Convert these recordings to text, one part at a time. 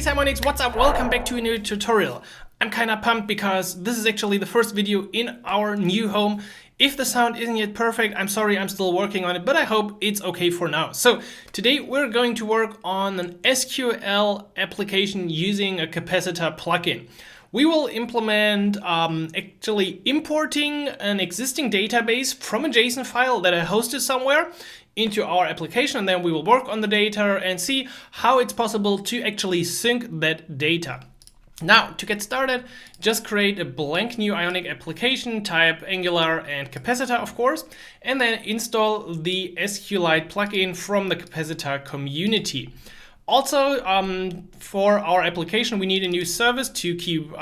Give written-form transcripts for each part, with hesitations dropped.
Simonics, what's up? Welcome back to a new tutorial. I'm kinda pumped because this is actually the first video in our new home. If the sound isn't yet perfect, I'm sorry, I'm still working on it, but I hope it's okay for now. So today we're going to work on an SQL application using a Capacitor plugin. We will implement actually importing an existing database from a JSON file that I hosted somewhere into our application, and then we will work on the data and see how it's possible to actually sync that data. Now, to get started, just create a blank new Ionic application, type Angular and Capacitor, of course, and then install the SQLite plugin from the Capacitor community. Also, for our application, we need a new service to keep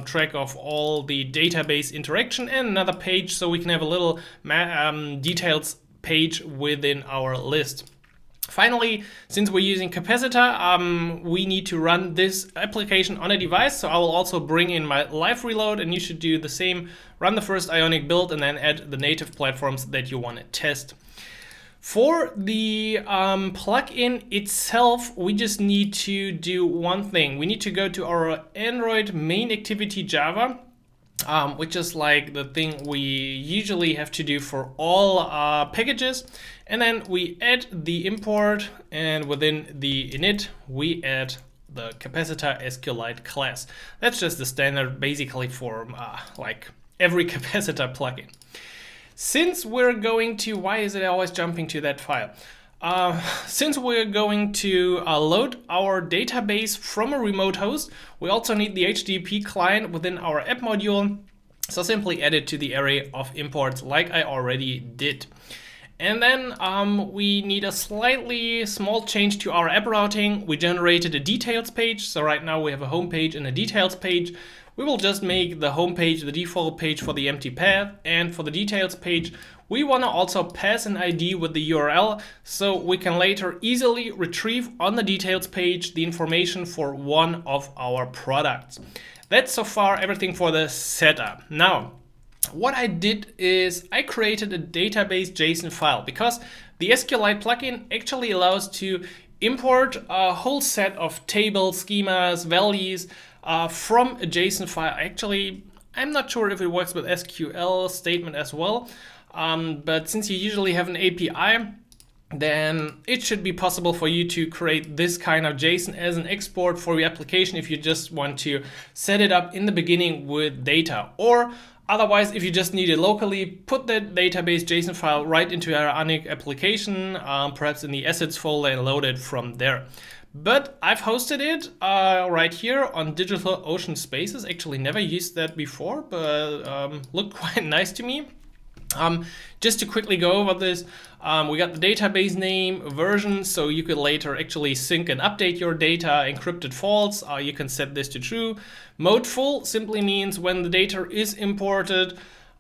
track of all the database interaction and another page so we can have a little details page within our list. Finally, since we're using Capacitor, we need to run this application on a device, so I will also bring in my live reload, and you should do the same. Run the first Ionic build and then add the native platforms that you want to test. For the plugin itself, we just need to do one thing. We need to go to our Android main activity Java, which is like the thing we usually have to do for all packages. And then we add the import, and within the init, we add the Capacitor SQLite class. That's just the standard basically for like every Capacitor plugin. Since we're going to, why is it always jumping to that file? Since we're going to load our database from a remote host, we also need the HTTP client within our app module. So simply add it to the array of imports like I already did. And then we need a slightly small change to our app routing. We generated a details page. So right now we have a home page and a details page. We will just make the home page the default page for the empty path. And for the details page, we want to also pass an ID with the URL so we can later easily retrieve on the details page the information for one of our products. That's so far everything for the setup. Now, what I did is I created a database JSON file because the SQLite plugin actually allows to import a whole set of tables, schemas, values from a JSON file. Actually, I'm not sure if it works with SQL statement as well, but since you usually have an API, then it should be possible for you to create this kind of JSON as an export for your application if you just want to set it up in the beginning with data. Or otherwise, if you just need it locally, put that database JSON file right into your Ionic application, perhaps in the assets folder, and load it from there. But I've hosted it right here on DigitalOcean Spaces. Actually never used that before, but looked quite nice to me. Just to quickly go over this, we got the database name, version, so you could later actually sync and update your data. Encrypted false, you can set this to true. Mode full simply means when the data is imported,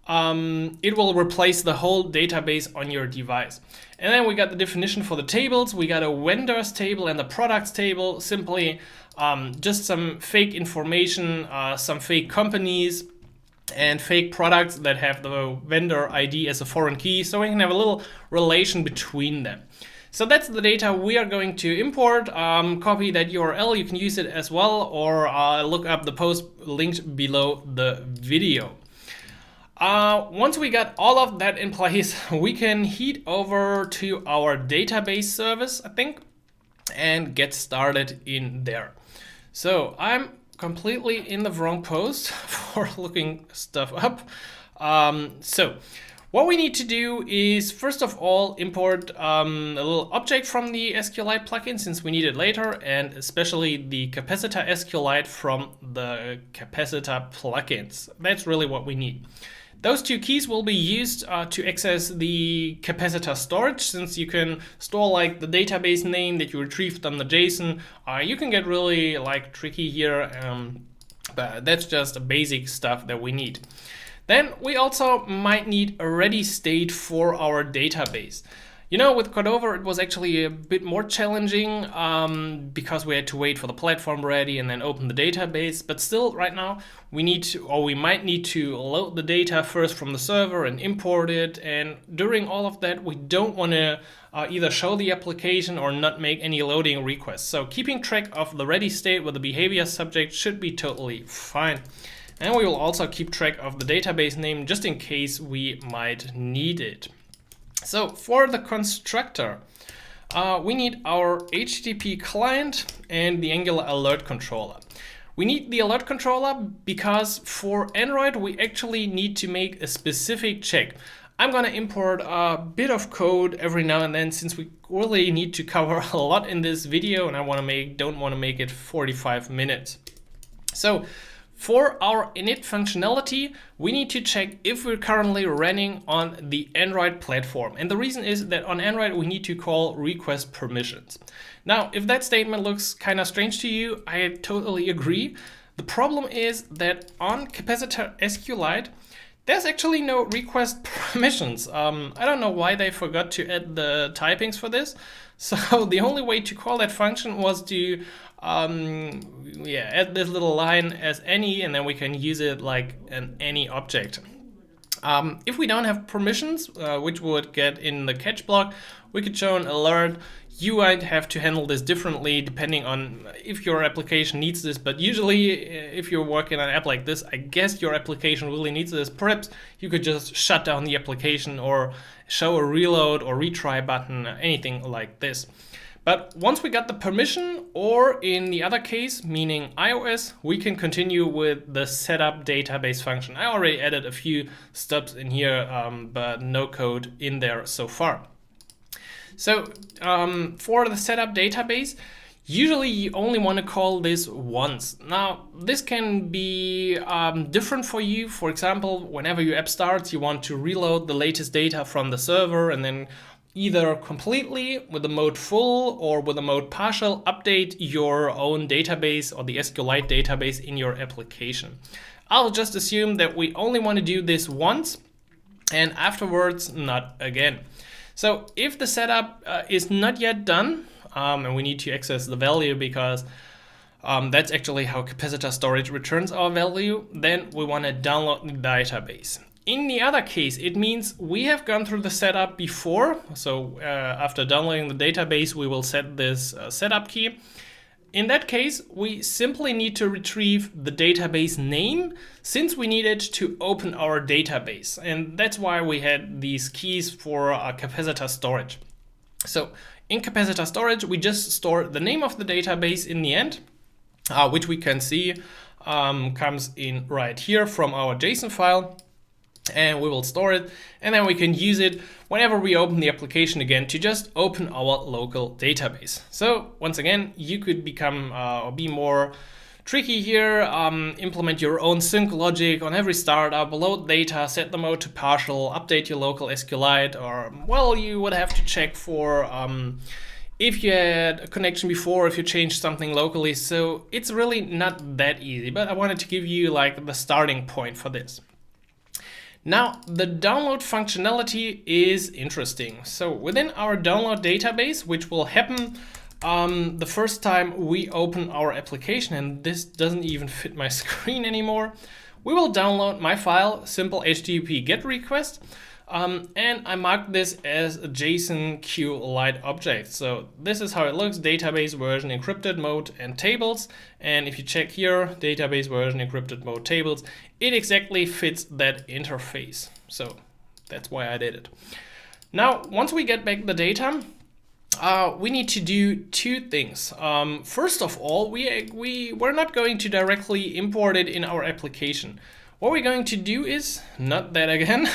it will replace the whole database on your device. And then we got the definition for the tables. We got a vendors table and a products table, simply just some fake information, some fake companies, and fake products that have the vendor ID as a foreign key, so we can have a little relation between them. So that's the data we are going to import. Copy that URL, you can use it as well, or look up the post linked below the video. Once we got all of that in place, we can head over to our database service, I think, and get started in there. So I'm completely in the wrong post for looking stuff up. So what we need to do is first of all import a little object from the SQLite plugin since we need it later, and especially the Capacitor SQLite from the Capacitor plugins. That's really what we need. Those two keys will be used to access the Capacitor storage. Since you can store like the database name that you retrieved on the JSON, you can get really like tricky here, but that's just basic stuff that we need. Then we also might need a ready state for our database. You know, with Cordova, it was actually a bit more challenging because we had to wait for the platform ready and then open the database. But still, right now, we need to, or we might need to load the data first from the server and import it. And during all of that, we don't want to either show the application or not make any loading requests. So keeping track of the ready state with the behavior subject should be totally fine. And we will also keep track of the database name just in case we might need it. So for the constructor, we need our HTTP client and the Angular alert controller. We need the alert controller because for Android, we actually need to make a specific check. I'm going to import a bit of code every now and then since we really need to cover a lot in this video and I don't want to make it 45 minutes. So for our init functionality, we need to check if we're currently running on the Android platform. And the reason is that on Android, we need to call request permissions. Now, if that statement looks kind of strange to you, I totally agree. The problem is that on Capacitor SQLite, there's actually no request permissions. I don't know why they forgot to add the typings for this. So the only way to call that function was to add this little line as any, and then we can use it like an any object. If we don't have permissions, which would get in the catch block, we could show an alert. You might have to handle this differently depending on if your application needs this, but usually if you're working on an app like this, I guess your application really needs this. Perhaps you could just shut down the application or show a reload or retry button, anything like this. But once we got the permission, or in the other case, meaning iOS, we can continue with the setup database function. I already added a few steps in here, but no code in there so far. So for the setup database, usually you only want to call this once. Now, this can be different for you. For example, whenever your app starts, you want to reload the latest data from the server and then either completely with the mode full or with the mode partial update your own database or the SQLite database in your application. I'll just assume that we only want to do this once and afterwards not again. So if the setup is not yet done and we need to access the value because that's actually how capacitor storage returns our value, then we want to download the database. In the other case, it means we have gone through the setup before. So after downloading the database, we will set this setup key. In that case, we simply need to retrieve the database name since we need it to open our database. And that's why we had these keys for capacitor storage. So in capacitor storage, we just store the name of the database in the end, which we can see comes in right here from our JSON file. And we will store it, and then we can use it whenever we open the application again to just open our local database. So once again, you could become or be more tricky here, implement your own sync logic on every startup, load data, set the mode to partial, update your local SQLite, or well, you would have to check for if you had a connection before, if you changed something locally. So it's really not that easy, but I wanted to give you like the starting point for this. Now, the download functionality is interesting. So within our download database, which will happen the first time we open our application, and this doesn't even fit my screen anymore, we will download my file, simple HTTP GET request, and I marked this as a JSON SQLite object. So this is how it looks: database version, encrypted mode, and tables. And if you check here, database version, encrypted mode, tables, it exactly fits that interface. So that's why I did it. Now, once we get back the data, we need to do two things. First of all, we're not going to directly import it in our application. What we're going to do is, not that again,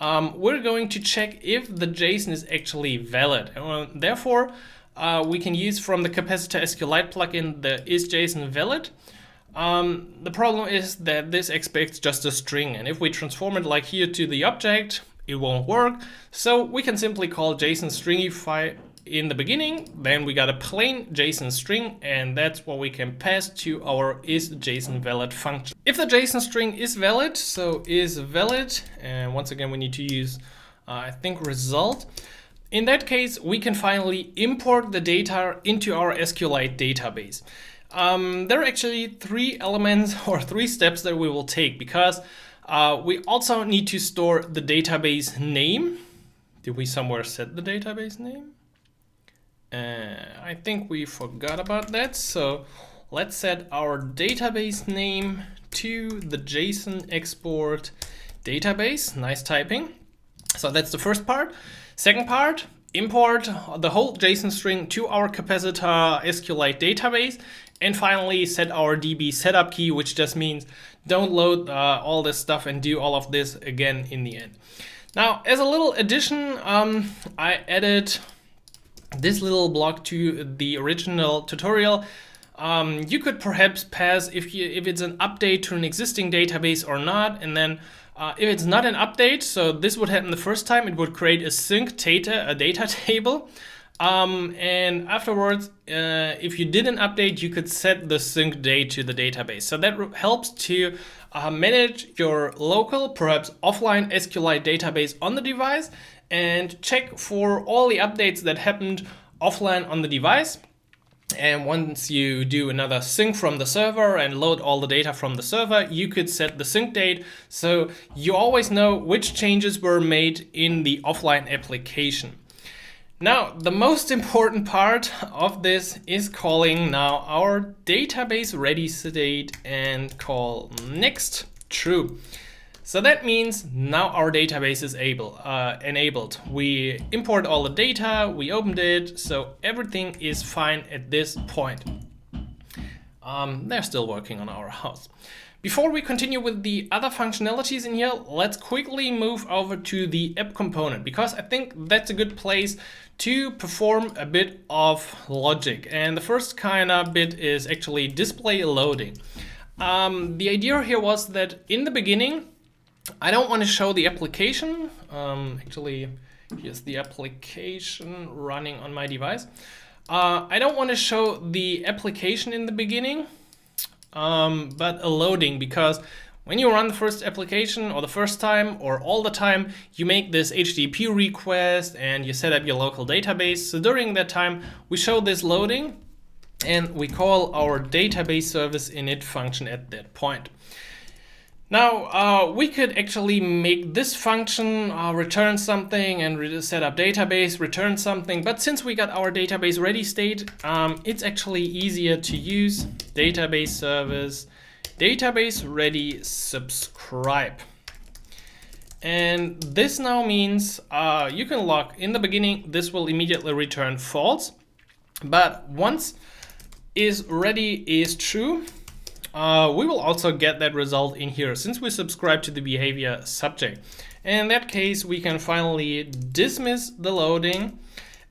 we're going to check if the JSON is actually valid. Therefore, we can use from the Capacitor SQLite plugin the isJSON valid. The problem is that this expects just a string, and if we transform it like here to the object, it won't work. So we can simply call JSON stringify in the beginning, then we got a plain JSON string, and that's what we can pass to our isJSON valid function. If the JSON string is valid, so is valid, and once again we need to use I think result, In that case, we can finally import the data into our SQLite database. There are actually 3 elements or 3 steps that we will take, because we also need to store the database name. Did we somewhere set the database name? I think we forgot about that. So let's set our database name to the JSON export database. Nice typing. So that's the first part. Second part, import the whole JSON string to our Capacitor SQLite database. And finally, set our DB setup key, which just means don't load all this stuff and do all of this again in the end. Now, as a little addition, I added this little block to the original tutorial. You could perhaps pass if it's an update to an existing database or not, and then if it's not an update, so this would happen the first time, it would create a sync data table. And afterwards, if you did an update, you could set the sync date to the database. So that helps to manage your local, perhaps offline SQLite database on the device and check for all the updates that happened offline on the device. And once you do another sync from the server and load all the data from the server, you could set the sync date, so you always know which changes were made in the offline application. Now, the most important part of this is calling now our database ready state and call next true. So that means now our database is enabled. We import all the data, we opened it, so everything is fine at this point. They're still working on our house. Before we continue with the other functionalities in here, let's quickly move over to the app component, because I think that's a good place to perform a bit of logic. And the first kind of bit is actually display loading. The idea here was that in the beginning, I don't want to show the application. Actually, here's the application running on my device. I don't want to show the application in the beginning, but a loading, because when you run the first application or the first time or all the time, you make this HTTP request and you set up your local database. So during that time, we show this loading and we call our database service init function at that point. Now, we could actually make this function return something and set up database, return something. But since we got our database ready state, it's actually easier to use database service, database ready subscribe. And this now means you can log in the beginning, this will immediately return false. But once is ready is true, we will also get that result in here since we subscribe to the behavior subject. In that case, we can finally dismiss the loading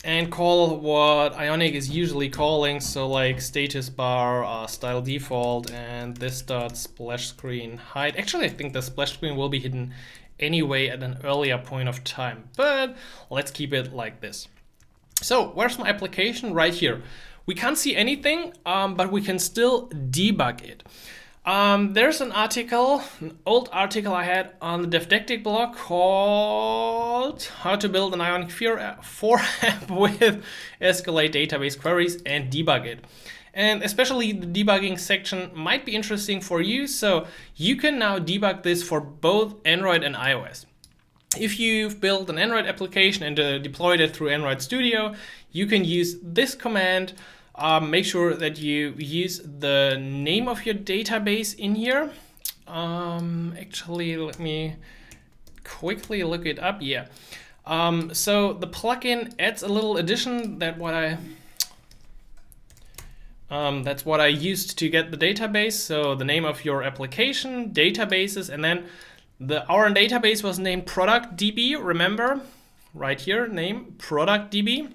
and call what Ionic is usually calling, so like status bar, style default, and this dot splash screen hide. Actually, I think the splash screen will be hidden anyway at an earlier point of time, but let's keep it like this. So where's my application? Right here. We can't see anything, but we can still debug it. There's an article, an old article I had on the Debugging blog called How to Build an Ionic 4 app with SQLite database queries and debug it. And especially the debugging section might be interesting for you, so you can now debug this for both Android and iOS. If you've built an Android application and deployed it through Android Studio, you can use this command. Make sure that you use the name of your database in here. Actually, let me quickly look it up. Yeah. So the plugin adds a little addition that that's what I used to get the database. So the name of your application, databases, and then our database was named product.db. Remember, right here, name product.db.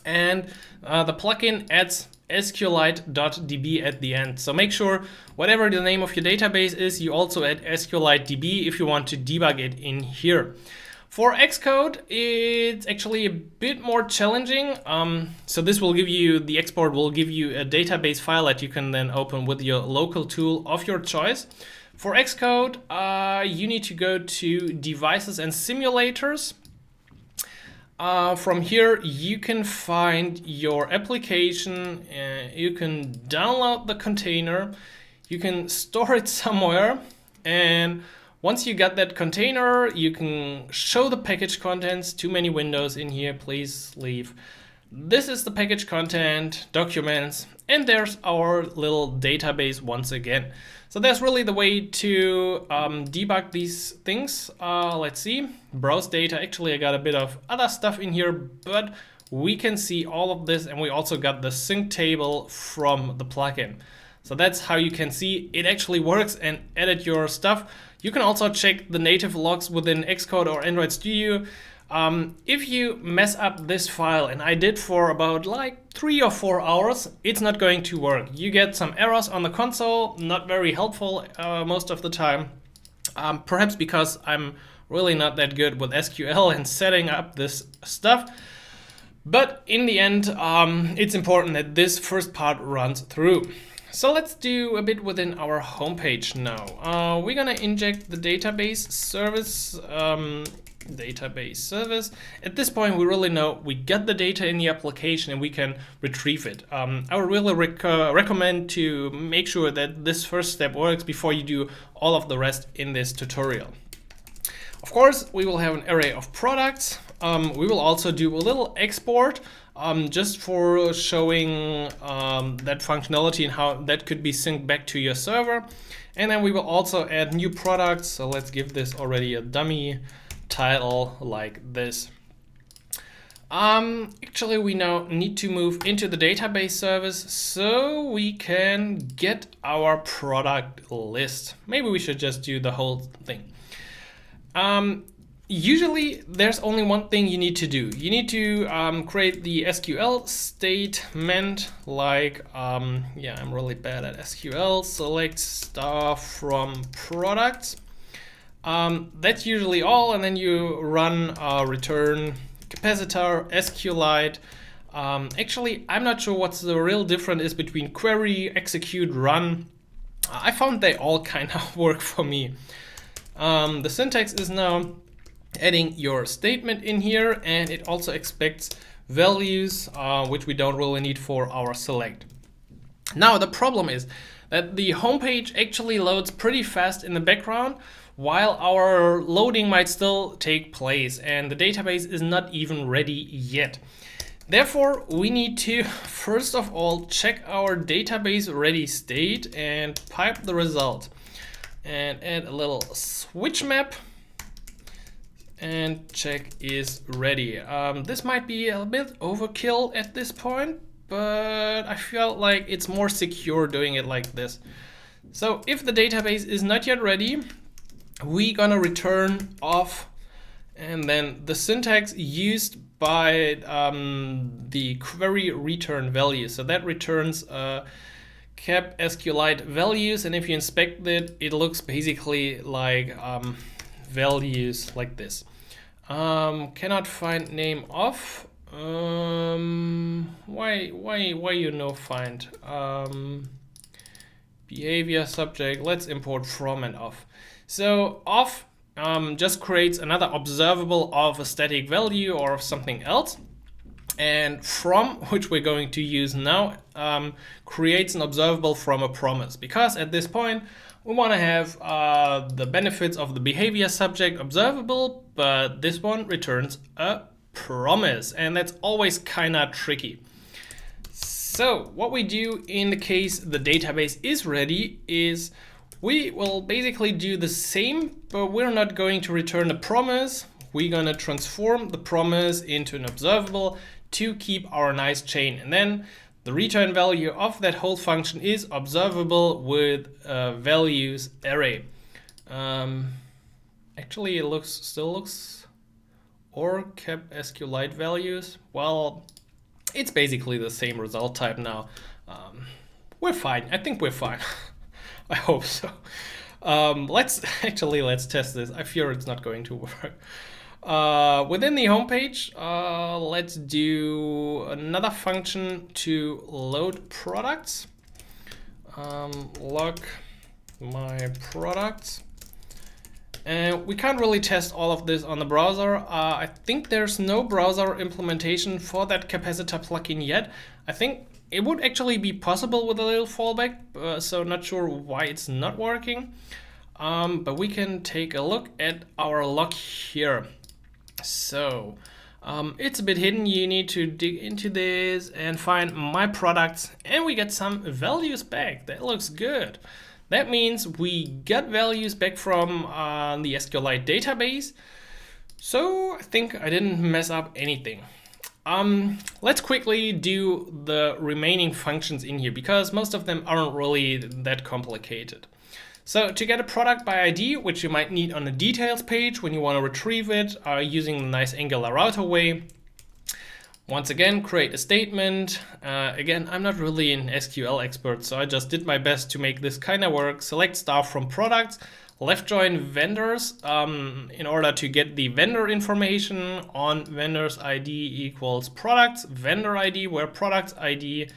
And the plugin adds SQLite.db at the end. So make sure whatever the name of your database is, you also add SQLite.db if you want to debug it in here. For Xcode, it's actually a bit more challenging. So this will give you, the export will give you a database file that you can then open with your local tool of your choice. For Xcode, you need to go to Devices and Simulators. From here, you can find your application, you can download the container, you can store it somewhere, and once you got that container, you can show the package contents. Too many windows in here, please leave. This is the package content, documents, and there's our little database once again. So that's really the way to debug these things. Let's see, browse data. Actually, I got a bit of other stuff in here, but we can see all of this, and we also got the sync table from the plugin. So that's how you can see it actually works and edit your stuff. You can also check the native logs within Xcode or Android Studio. If you mess up this file, and I did for about like 3 or 4 hours, it's not going to work. You get some errors on the console, not very helpful most of the time. Perhaps because I'm really not that good with SQL and setting up this stuff. But in the end, it's important that this first part runs through. So let's do a bit within our homepage now. We're gonna inject the database service. At this point, we really know we get the data in the application and we can retrieve it. I would really recommend to make sure that this first step works before you do all of the rest in this tutorial. Of course, we will have an array of products. We will also do a little export just for showing that functionality and how that could be synced back to your server. And then we will also add new products. So let's give this already a dummy title like this. Actually, we now need to move into the database service so we can get our product list. Maybe we should just do the whole thing. Usually there's only one thing you need to do. You need to create the SQL statement like, yeah, I'm really bad at SQL. Select star from products. That's usually all, and then you run return Capacitor, SQLite. Actually, I'm not sure what's the real difference is between query, execute, run. I found they all kind of work for me. The syntax is now adding your statement in here, and it also expects values, which we don't really need for our select. Now, the problem is that the homepage actually loads pretty fast in the background, while our loading might still take place, and the database is not even ready yet. Therefore, we need to first of all check our database ready state and pipe the result. And add a little switch map and check is ready. This might be a bit overkill at this point, but I felt like it's more secure doing it like this. So if the database is not yet ready, we're gonna return off, and then the syntax used by the query return value. So that returns cap SQLite values, and if you inspect it, it looks basically like values like this. Cannot find name of. Why you no find? Behavior subject. Let's import from and off. So off just creates another observable of a static value or of something else. And from, which we're going to use now, creates an observable from a promise, because at this point we want to have the benefits of the behavior subject observable, but this one returns a promise, and that's always kind of tricky. So what we do in the case the database is ready is we will basically do the same, but we're not going to return a promise. We're going to transform the promise into an observable to keep our nice chain. And then the return value of that whole function is observable with values array. Actually, it still looks or cap SQLite values. Well, it's basically the same result type now. We're fine. I think we're fine. I hope so. Let's test this. I fear it's not going to work. Within the homepage, let's do another function to load products. Log my products. We can't really test all of this on the browser. I think there's no browser implementation for that capacitor plugin yet. I think it would actually be possible with a little fallback, so not sure why it's not working. But we can take a look at our log here. So it's a bit hidden. You need to dig into this and find my products, and we get some values back. That looks good. That means we got values back from the SQLite database. So I think I didn't mess up anything. Let's quickly do the remaining functions in here, because most of them aren't really that complicated. So to get a product by ID, which you might need on the details page when you want to retrieve it using the nice Angular router way, once again, create a statement. Again, I'm not really an SQL expert, so I just did my best to make this kind of work. Select star from products, left join vendors in order to get the vendor information on vendors ID equals products, vendor ID, where products ID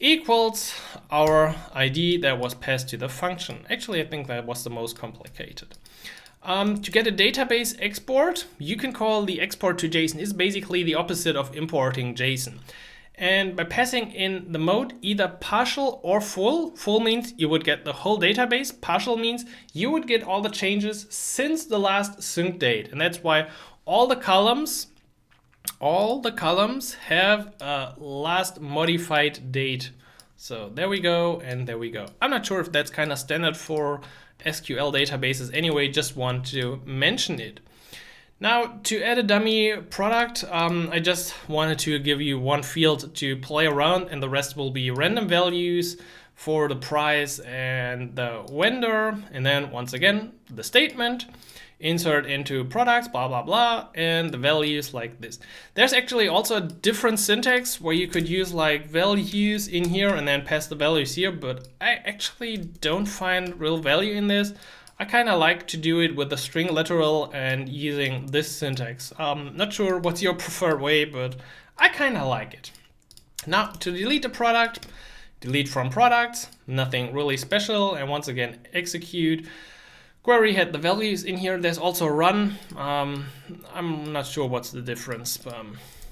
equals our ID that was passed to the function. Actually, I think that was the most complicated. To get a database export, you can call the export to JSON. It's basically the opposite of importing JSON. And by passing in the mode either partial or full, full means you would get the whole database, partial means you would get all the changes since the last sync date. And that's why all the columns have a last modified date. So there we go, and there we go. I'm not sure if that's kind of standard for SQL databases anyway, just want to mention it. Now, to add a dummy product, I just wanted to give you one field to play around, and the rest will be random values for the price and the vendor, and then once again, the statement, insert into products, blah, blah, blah, and the values like this. There's actually also a different syntax where you could use like values in here and then pass the values here, but I actually don't find real value in this. I kind of like to do it with the string literal and using this syntax. Not sure what's your preferred way, but I kind of like it. Now, to delete the product, delete from products, nothing really special, and once again, execute. Query had the values in here. There's also run. I'm not sure what's the difference.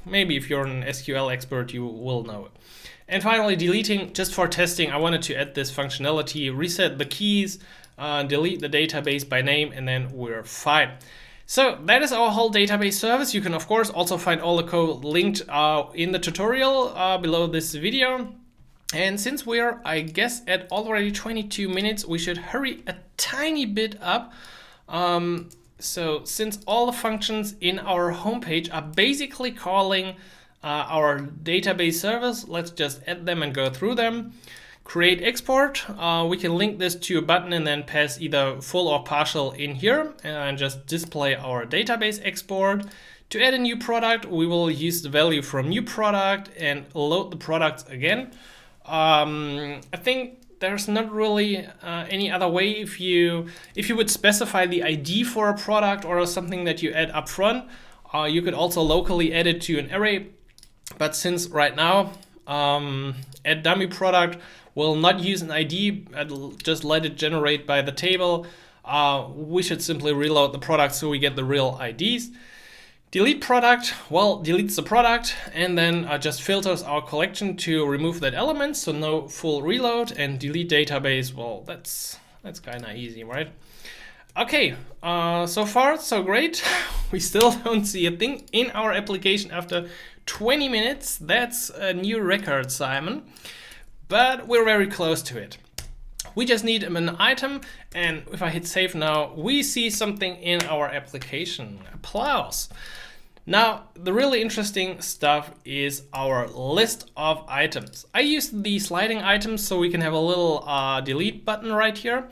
Maybe if you're an SQL expert, you will know it. And finally, deleting, just for testing, I wanted to add this functionality, reset the keys, delete the database by name, and then we're fine. So that is our whole database service. You can, of course, also find all the code linked in the tutorial below this video. And since we're, I guess, at already 22 minutes, we should hurry a tiny bit up. So since all the functions in our homepage are basically calling our database service, let's just add them and go through them. Create export. We can link this to a button and then pass either full or partial in here and just display our database export. To add a new product, we will use the value from new product and load the products again. I think there's not really any other way. If you would specify the ID for a product or something that you add up front, you could also locally add it to an array. But since right now, add dummy product will not use an ID, just let it generate by the table, we should simply reload the product so we get the real IDs. Delete product, well, deletes the product and then just filters our collection to remove that element, so no full reload. And delete database, well, that's kind of easy, right? Okay, so far so great. We still don't see a thing in our application after 20 minutes. That's a new record, Simon. But we're very close to it. We just need an item, and if I hit save now, we see something in our application. Applause. Now, the really interesting stuff is our list of items. I used the sliding items so we can have a little delete button right here.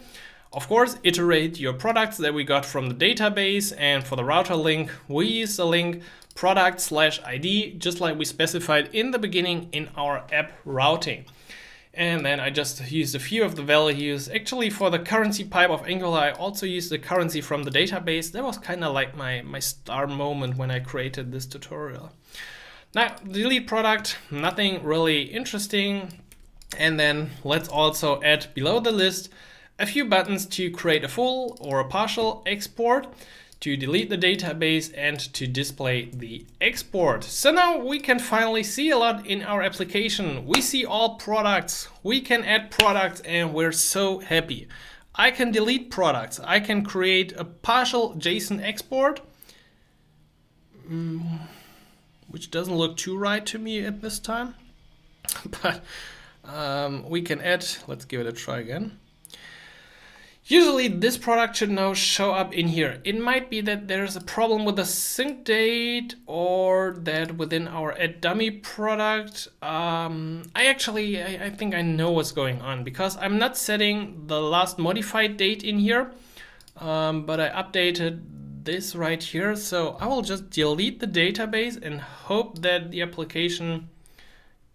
Of course, iterate your products that we got from the database, and for the router link, we use the link product/ID, just like we specified in the beginning in our app routing. And then I just used a few of the values. Actually, for the currency pipe of Angular, I also used the currency from the database. That was kind of like my star moment when I created this tutorial. Now, delete product, nothing really interesting. And then let's also add below the list a few buttons to create a full or a partial export, to delete the database, and to display the export. So now we can finally see a lot in our application. We see all products, we can add products, and we're so happy. I can delete products, I can create a partial JSON export, which doesn't look too right to me at this time, but we can add, let's give it a try again. Usually this product should now show up in here. It might be that there's a problem with the sync date, or that within our add dummy product. I think I know what's going on, because I'm not setting the last modified date in here, but I updated this right here. So I will just delete the database and hope that the application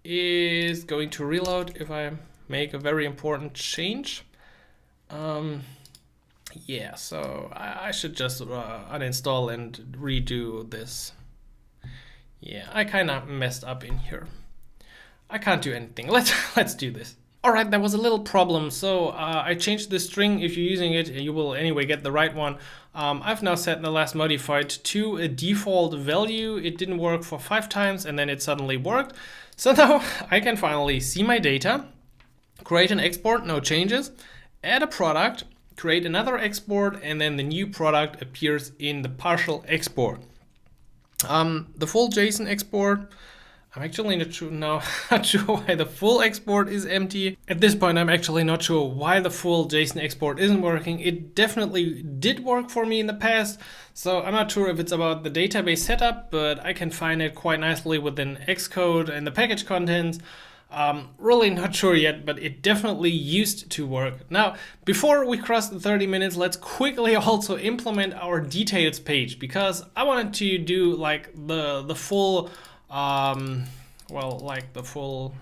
is going to reload if I make a very important change. Yeah, so I should just uninstall and redo this. Yeah, I kind of messed up in here. I can't do anything. Let's do this. All right, there was a little problem. So I changed the string. If you're using it, you will anyway get the right one. I've now set the last modified to a default value. It didn't work for 5 times, and then it suddenly worked. So now I can finally see my data, create an export, no changes, add a product, create another export, and then the new product appears in the partial export. The full JSON export, I'm actually not sure why the full export is empty. At this point, I'm actually not sure why the full JSON export isn't working. It definitely did work for me in the past, so I'm not sure if it's about the database setup, but I can find it quite nicely within Xcode and the package contents. Really not sure yet, but it definitely used to work. Now, before we cross the 30 minutes, let's quickly also implement our details page, because I wanted to do like the full, like the full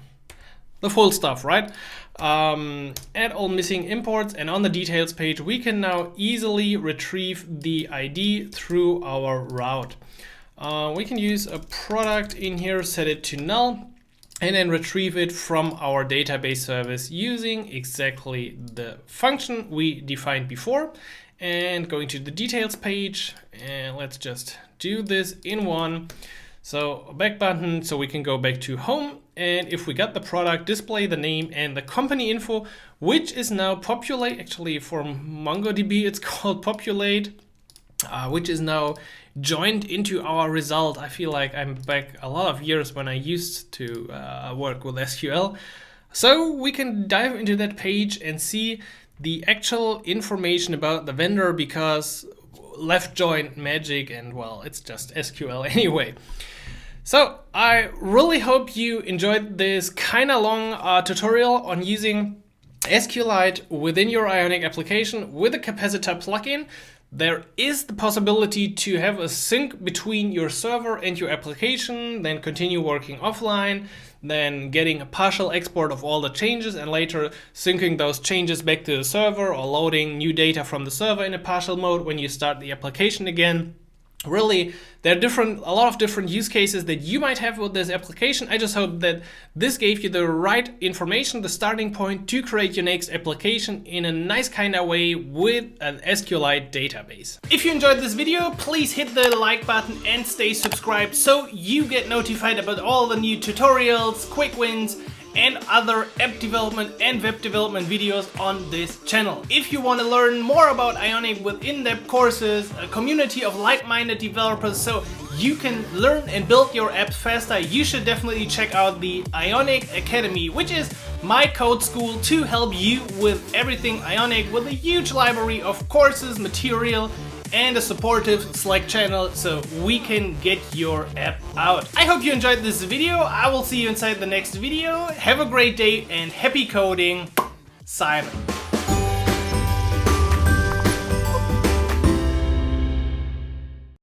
stuff, right? Add all missing imports, and on the details page, we can now easily retrieve the ID through our route. We can use a product in here, set it to null, and then retrieve it from our database service using exactly the function we defined before. And going to the details page, and let's just do this in one. So a back button, so we can go back to home, and if we got the product, display the name and the company info, which is now populate. Actually, for MongoDB, it's called populate, which is now joined into our result. I feel like I'm back a lot of years when I used to work with SQL. So we can dive into that page and see the actual information about the vendor, because left join magic, and well, it's just SQL anyway. So I really hope you enjoyed this kind of long tutorial on using SQLite within your Ionic application with a Capacitor plugin. There is the possibility to have a sync between your server and your application, then continue working offline, then getting a partial export of all the changes, and later syncing those changes back to the server, or loading new data from the server in a partial mode when you start the application again. Really, there are a lot of different use cases that you might have with this application. I just hope that this gave you the right information, the starting point to create your next application in a nice kind of way with an SQLite database. If you enjoyed this video, please hit the like button and stay subscribed so you get notified about all the new tutorials, quick wins, and other app development and web development videos on this channel. If you want to learn more about Ionic with in-depth courses, a community of like-minded developers so you can learn and build your apps faster, you should definitely check out the Ionic Academy, which is my code school to help you with everything Ionic, with a huge library of courses, material, and a supportive Slack channel so we can get your app out. I hope you enjoyed this video. I will see you inside the next video. Have a great day and happy coding. Simon.